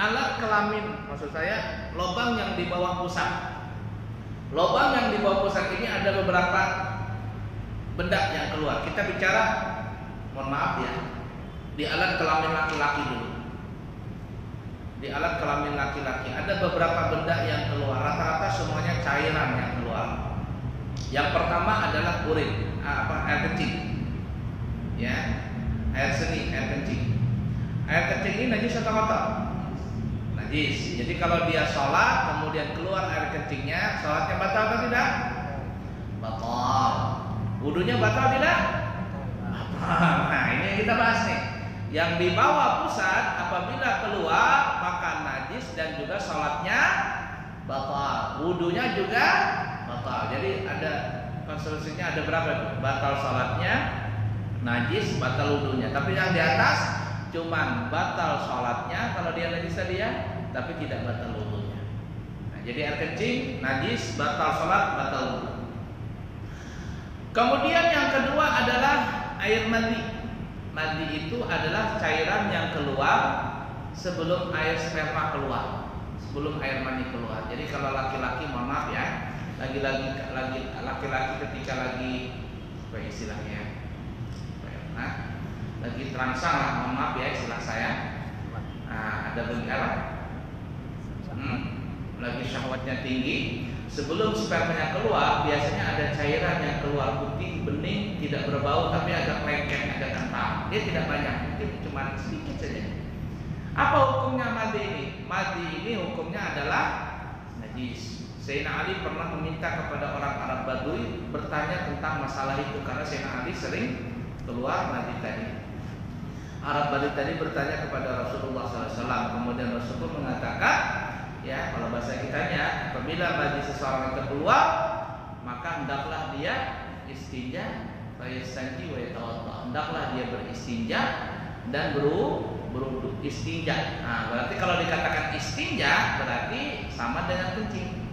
alat kelamin, maksud saya lubang yang di bawah pusat. Lubang yang di bawah pusat ini ada beberapa benda yang keluar. Kita bicara, mohon maaf ya, di alat kelamin laki-laki dulu. Di alat kelamin laki-laki ada beberapa benda yang keluar. Rata-rata semuanya cairan yang keluar. Yang pertama adalah urin, air kencing, ya, air seni, air kencing. Air kencing ini najis atau kotor? Najis. Jadi kalau dia sholat kemudian keluar air kencingnya, sholatnya batal atau tidak? Batal. Wudunya batal tidak? Batal. Nah ini yang kita bahas nih. Yang di bawah pusat apabila keluar maka najis dan juga sholatnya batal, wudunya juga batal. Jadi ada konstruksinya ada berapa? Batal sholatnya, najis, batal wudunya. Tapi yang di atas cuman batal sholatnya kalau dia najis tadi ya, tapi tidak batal wudunya. Nah, jadi air kencing, najis, batal sholat, batal wudu. Kemudian yang kedua adalah air mandi. Mandi itu adalah cairan yang keluar sebelum air sperma keluar, sebelum air mani keluar. Jadi kalau laki-laki, mohon maaf ya, laki-laki ketika lagi apa istilahnya, lagi terangsang lah, mohon maaf ya istilah saya. Nah, ada benggala, lagi syahwatnya tinggi. Sebelum spermanya keluar, biasanya ada cairan yang keluar putih, bening, tidak berbau, tapi agak lengket, agak kental. Dia tidak banyak, mungkin cuma sedikit saja. Apa hukumnya madi ini? Madi ini hukumnya adalah najis. Sayyidina Ali pernah meminta kepada orang Arab Badui bertanya tentang masalah itu karena Sayyidina Ali sering keluar madi tadi. Arab Badui tadi bertanya kepada Rasulullah SAW, kemudian Rasulullah mengatakan, ya kalau bahasa kitanya, apabila madi seseorang itu keluar, maka hendaklah dia istinja, fayastanji wa yatawadda. Hendaklah dia beristinja dan berwudu. Istinja. Nah, berarti kalau dikatakan istinja berarti sama dengan kencing.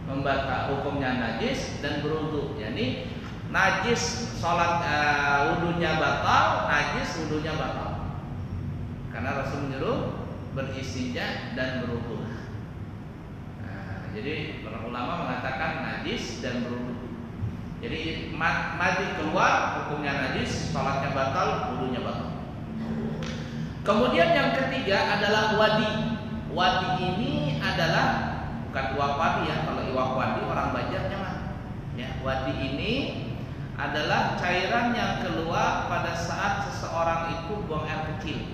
Membatal hukumnya najis dan berwudu. Jadi najis salat wudunya batal, najis wudunya batal. Karena Rasul menyuruh beristinja dan berwudu. Jadi para ulama mengatakan najis dan berwudu. Jadi madi keluar hukumnya najis, salatnya batal, wudunya batal. Kemudian yang ketiga adalah wadi. Wadi ini adalah bukan iwak wadi ya. Kalau iwak wadi orang Banjarnya mah. Ya, wadi ini adalah cairan yang keluar pada saat seseorang itu buang air kecil.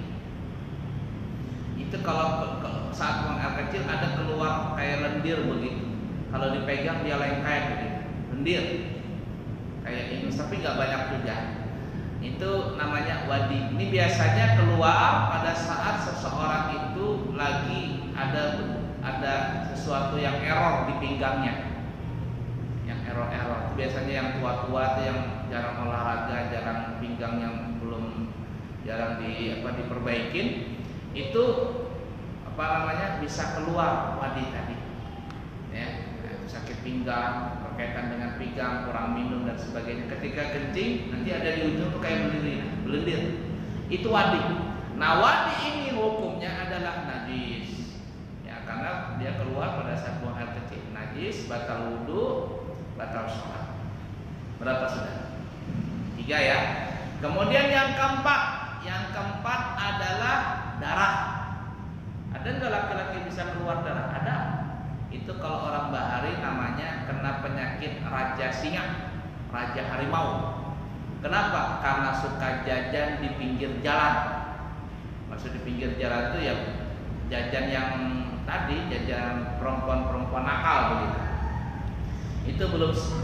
Itu kalau saat buang air kecil ada keluar kayak lendir begitu. Kalau dipegang dia lengket begitu, lendir kayak ini, tapi nggak banyak juga. Itu namanya wadi. Ini biasanya keluar pada saat seseorang itu lagi ada sesuatu yang error di pinggangnya, yang error. Biasanya yang tua-tua itu yang jarang olahraga, jarang pinggang yang belum jarang diperbaikin, itu bisa keluar wadi tadi, ya, sakit pinggang berkaitan dengan pinggang, kurang minum dan sebagainya. Ketika kencing nanti ada di ujung tuh kayak belendir, itu wadi. Nah wadi ini hukumnya adalah najis, ya, karena dia keluar pada saat buang air kecil. Najis, batal wudu, batal sholat. Berapa sudah? 3 ya. Kemudian yang keempat adalah darah. Ada nggak laki-laki bisa keluar darah? Ada. Itu kalau orang bahari namanya kena penyakit raja singa, raja harimau. Kenapa? Karena suka jajan di pinggir jalan. Maksud di pinggir jalan itu ya jajan yang tadi, jajan perempuan-perempuan nakal begitu. Itu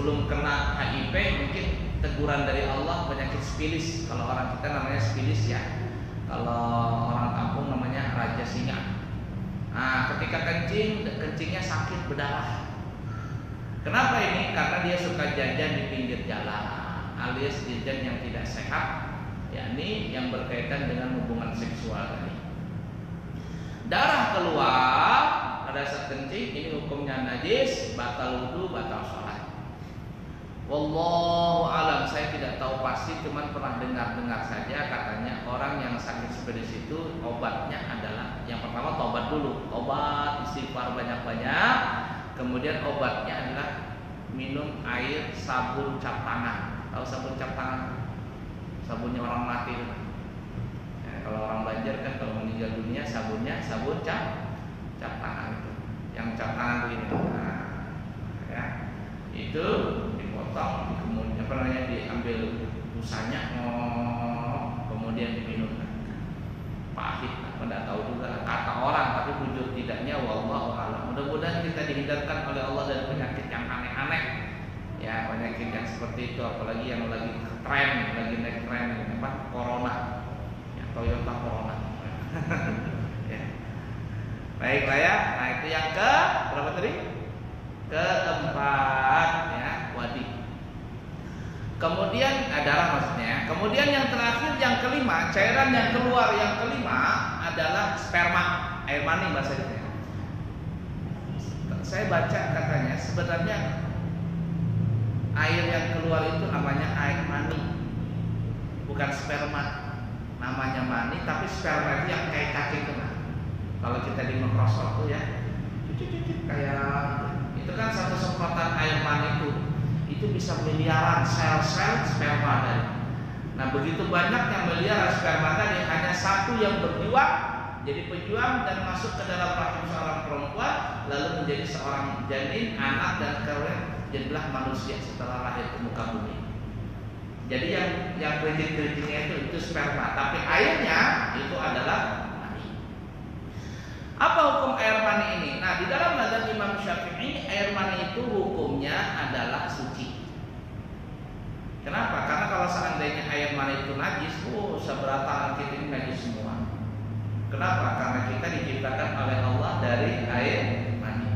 belum kena HIV, mungkin teguran dari Allah penyakit sifilis. Kalau orang kita namanya sifilis ya. Kalau orang kampung namanya raja singa. Nah, ketika kencingnya sakit, berdarah. Kenapa ini? Karena dia suka jajan di pinggir jalan, alias jajan yang tidak sehat, yakni yang berkaitan dengan hubungan seksual tadi. Darah keluar pada saat kencing, ini hukumnya najis, batal wudu, batal sholat. Wallahu alam, saya tidak tahu pasti, cuman pernah dengar saja katanya orang yang sakit seperti itu obatnya adalah yang pertama tobat dulu, tobat istighfar banyak-banyak. Kemudian obatnya adalah minum air sabun cap tangan. Tahu sabun cap tangan? Sabunnya orang mati itu. Ya, kalau orang banjar kan kalau meninggal dunia sabunnya sabun cap tangan itu. Yang cap tangan begini. Nah, ya. Itu dipotong, kemudian diambil busanya, kemudian diminum. Pahit, tidak tahu juga kata orang, tapi wujud tidaknya wallahu a'lam. Mudah-mudahan kita dihindarkan oleh Allah dari penyakit yang aneh-aneh. Ya, penyakit yang seperti itu, apalagi yang lagi tren, lagi naik tren apa? Corona. Ya, Toyota Corona. Ya. Baiklah ya. Nah, itu yang ke berapa tadi? Keempat ya, wadi. Kemudian darah maksudnya. Kemudian yang terakhir, yang kelima, cairan yang keluar yang kelima adalah sperma, air mani bahasanya. Saya baca katanya sebenarnya air yang keluar itu namanya air mani, bukan sperma. Namanya mani, tapi sperma itu yang kayak kaki kena. Kalau kita di Microsoft tuh ya, kayak itu kan satu semprotan air mani itu bisa miliaran sel-sel sperma tadi. Nah, begitu banyak yang miliaran sperma tadi, hanya satu yang berjuang, jadi pejuang dan masuk ke dalam rahim seorang perempuan, lalu menjadi seorang janin, anak dan kemudian jadilah manusia setelah lahir ke muka bumi. Jadi yang kerincing-kerincingnya itu sperma, tapi airnya itu adalah mani. Apa hukum air mani ini? Nah, di dalam mazhab Imam Syafi'i, air mani itu hukumnya adalah suci. Kenapa? Karena kalau seandainya air mani itu najis, seberata kita ini najis semua. Kenapa? Karena kita diciptakan oleh Allah dari air mani.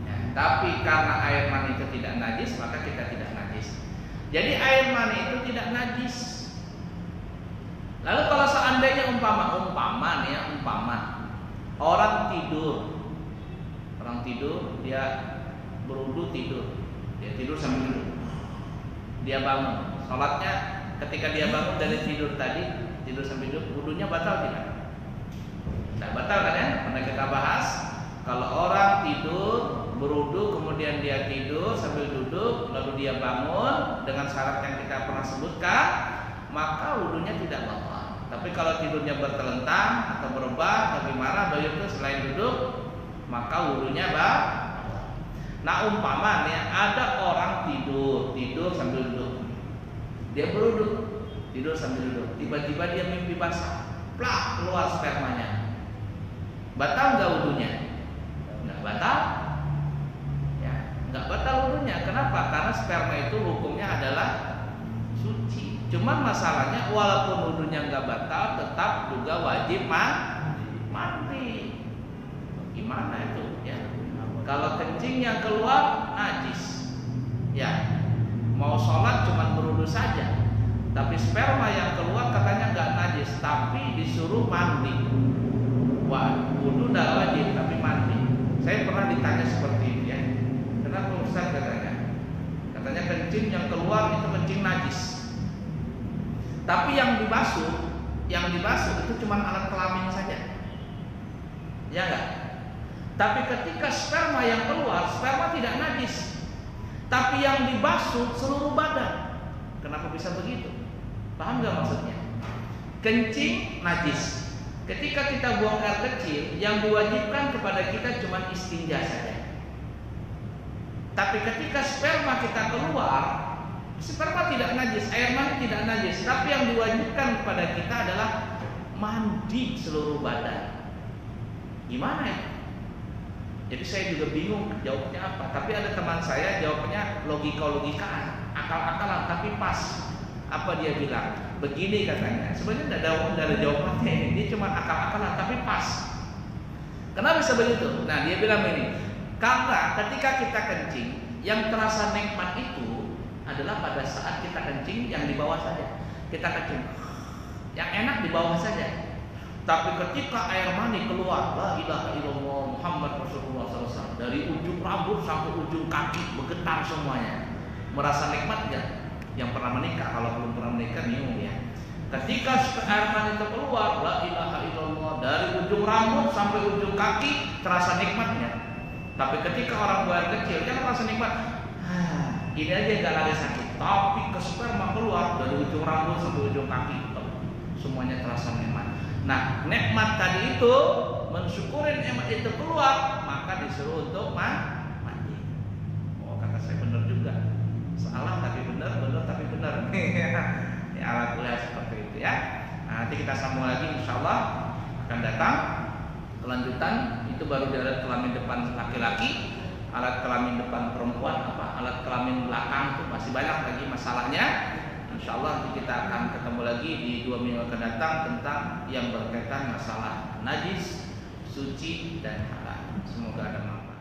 Ya, tapi karena air mani itu tidak najis, maka kita tidak najis. Jadi air mani itu tidak najis. Lalu kalau seandainya umpama orang tidur, dia berwudu tidur, dia tidur sambil duduk. Dia bangun, sholatnya ketika dia bangun dari tidur tadi, tidur sambil duduk, wudunya batal tidak? Tidak batal kan ya? Pernah kita bahas, kalau orang tidur berwudu kemudian dia tidur sambil duduk, lalu dia bangun dengan syarat yang kita pernah sebutkan, maka wudunya tidak batal. Tapi kalau tidurnya bertelentang atau berubah, bagaimana begitu selain duduk, maka wudunya batal. Nah, umpamanya ada orang tidur sambil duduk. Dia berwudu, tidur sambil duduk. Tiba-tiba dia mimpi basah, plak keluar spermanya. Batal nggak wudunya? Nggak batal. Ya, nggak batal wudunya. Kenapa? Karena sperma itu hukumnya adalah suci. Cuman masalahnya walaupun wudunya nggak batal, tetap juga wajib mandi. Gimana itu? Ya. Kalau kencing yang keluar najis, ya mau sholat cuma berwudu saja. Tapi sperma yang keluar katanya nggak najis, tapi disuruh mandi. Wah, wudu nggak wajib, tapi mandi. Saya pernah ditanya seperti itu ya. Kenapa Ustaz katanya? Katanya kencing yang keluar itu kencing najis. Tapi yang dibasuh itu cuma alat kelamin saja. Ya enggak? Tapi ketika sperma yang keluar, sperma tidak najis. Tapi yang dibasuh seluruh badan. Kenapa bisa begitu? Paham nggak maksudnya? Kencing najis. Ketika kita buang air kecil, yang diwajibkan kepada kita cuma istinja saja. Tapi ketika sperma kita keluar, sperma tidak najis, air mani tidak najis. Tapi yang diwajibkan kepada kita adalah mandi seluruh badan. Gimana ya? Jadi saya juga bingung jawabnya apa. Tapi ada teman saya jawabnya logika-logikaan, akal-akalan, tapi pas. Apa dia bilang? Begini katanya. Sebenarnya tidak ada jawabannya. Ini cuma akal-akalan, tapi pas. Kenapa bisa begitu? Nah, dia bilang ini. Karena ketika kita kencing, yang terasa nikmat itu adalah pada saat kita kencing yang di bawah saja. Kita kencing, yang enak di bawah saja. Tapi ketika air mani keluar, la ilaha illallah Muhammad Rasulullah SAW, dari ujung rambut sampai ujung kaki bergetar semuanya. Merasa nikmat nggak? Yang pernah menikah, kalau belum pernah menikah bingung ya. Ketika air mani itu keluar, la ilaha illallah, dari ujung rambut sampai ujung kaki terasa nikmatnya. Tapi ketika orang buang kecil kan terasa nikmat. Ini aja gak lagi sakit. Tapi ke sperma keluar dari ujung rambut sampai ujung kaki, semuanya terasa nikmat. Nah, nikmat tadi itu mensyukurin nikmat itu keluar, maka disuruh untuk mati. Oh, kata saya benar juga. Salah tapi benar, benar tapi benar. Ya, alhamdulillah seperti itu ya. Nah, nanti kita sambung lagi insyaallah akan datang kelanjutan. Itu baru di alat kelamin depan laki-laki, alat kelamin depan perempuan, alat kelamin belakang itu masih banyak lagi masalahnya. Insyaallah nanti kita akan ketemu lagi di 2 minggu akan datang tentang yang berkaitan masalah najis, suci dan halal. Semoga ada manfaat.